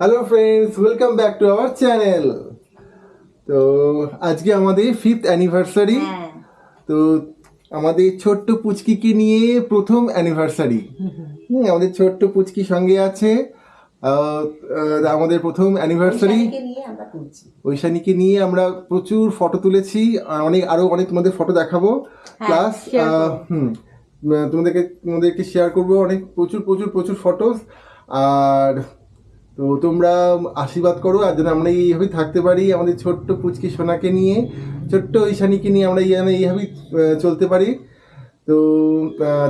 Hello friends, welcome back to our channel. তো আজকে আমাদের 5th অ্যানিভার্সারি। তো আমাদের ছোট্ট পুচকিকে নিয়ে প্রথম অ্যানিভার্সারি। আমাদের ছোট্ট পুচকি সঙ্গে আছে। আমাদের প্রথম অ্যানিভার্সারি ঐশানীকে নিয়ে আমরা প্রচুর ফটো তুলেছি, আরো অনেক তোমাদের ফটো দেখাবো, প্লাস তোমাদেরকে শেয়ার করবো অনেক প্রচুর প্রচুর প্রচুর ফটোস। আর তো তোমরা আশীর্বাদ করো আর যেন আমরা এইভাবেই থাকতে পারি, আমাদের ছোট্ট পুচকি সোনাকে নিয়ে, ছোট্ট ঈশানীকে নিয়ে আমরা এইভাবেই চলতে পারি। তো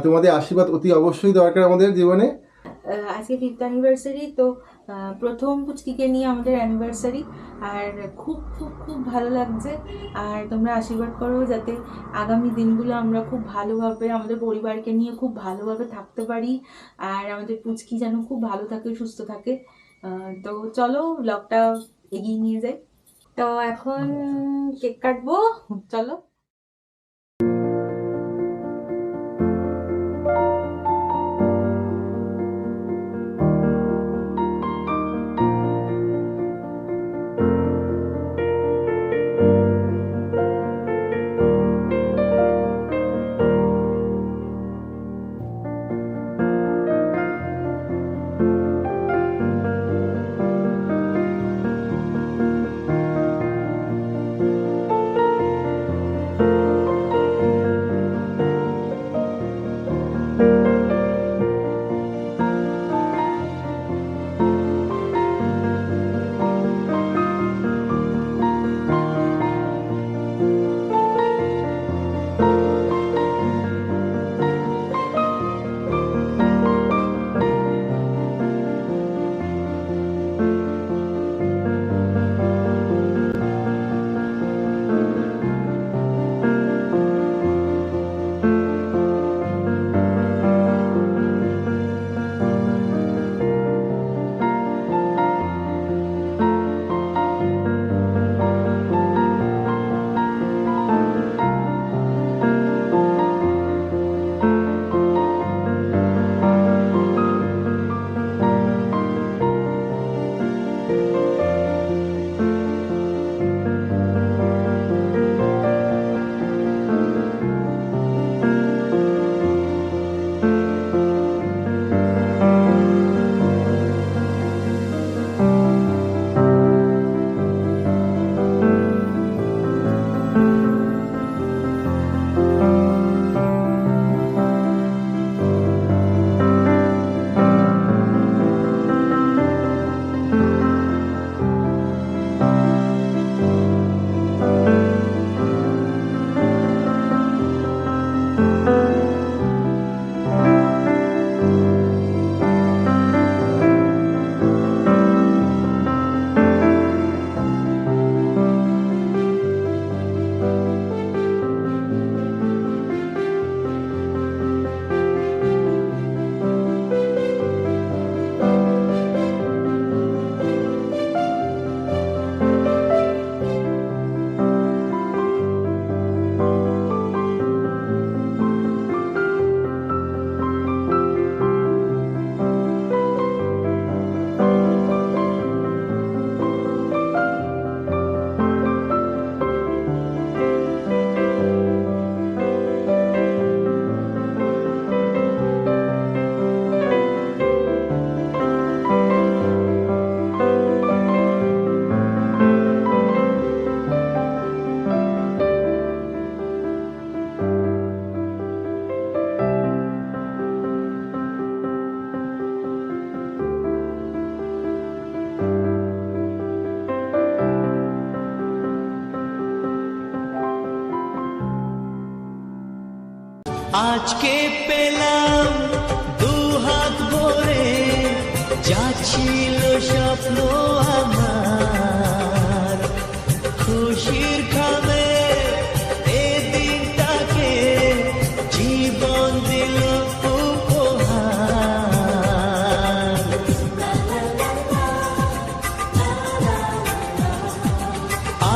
তোমাদের আশীর্বাদ অতি অবশ্যই দরকার আমাদের জীবনে। আজকে 5th অ্যানিভার্সারি, তো প্রথম পুচকিকে নিয়ে আমাদের অ্যানিভার্সারি, আর খুব খুব খুব ভালো লাগছে। আর তোমরা আশীর্বাদ করো যাতে আগামী দিনগুলো আমরা খুব ভালোভাবে আমাদের পরিবারকে নিয়ে খুব ভালোভাবে থাকতে পারি, আর আমাদের পুচকি যেন খুব ভালো থাকে, সুস্থ থাকে। তো চলো ব্লগটা এগিয়ে নিয়ে যাই। তো এখন কেক কাটবো, চলো। আজকে পেলাম দু হাত ভরে, যা ছিল স্বপ্ন আমার, খুশির খামে এ দিনটাকে জীবন দিল উপহার।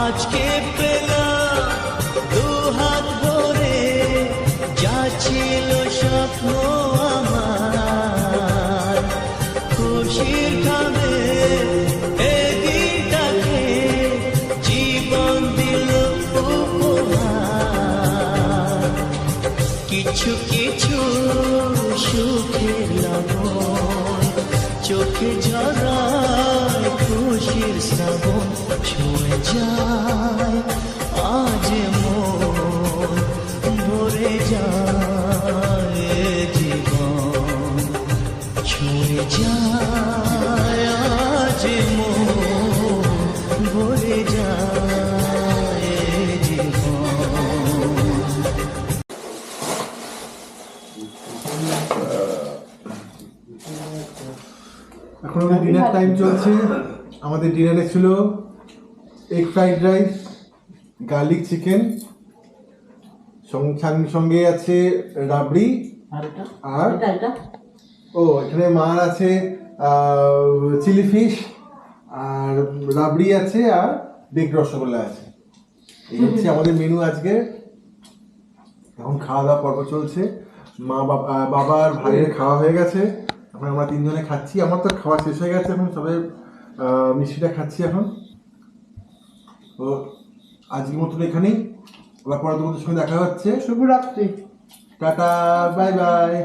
আজকে পেলাম দু হাত ভরে, যা ছিল স্বপ্ন আমার, খুশির খামে চোখে ঝরায় খুশির শ্রাবণ ছুঁয়ে যায় আজ মন ভরে যায় জীবন ছুঁয়ে যায় আজ মন ভরে যায় জীবন। এখন আমাদের ডিনার টাইম চলছে। আমাদের ডিনারে ছিল egg fried rice, garlic chicken, সঙ্গে আছে রাবড়ি আর ও এখানে মার আছে চিলি ফিশ আর রাবড়ি আছে আর বেক রসগোল্লা আছে। এই হচ্ছে আমাদের মেনু আজকে। এখন খাওয়া দাওয়া পর্ব চলছে। বাবার ভাইয়ের খাওয়া হয়ে গেছে, এখন আমরা তিনজনে খাচ্ছি। আমার তো খাওয়া শেষ হয়ে গেছে, এখন সবাই মিষ্টিটা খাচ্ছি এখন। তো আজকের মতন এখানেই, আবার পরে তোমাদের সঙ্গে দেখা হচ্ছে। শুভরাত্রি। Tata, bye bye.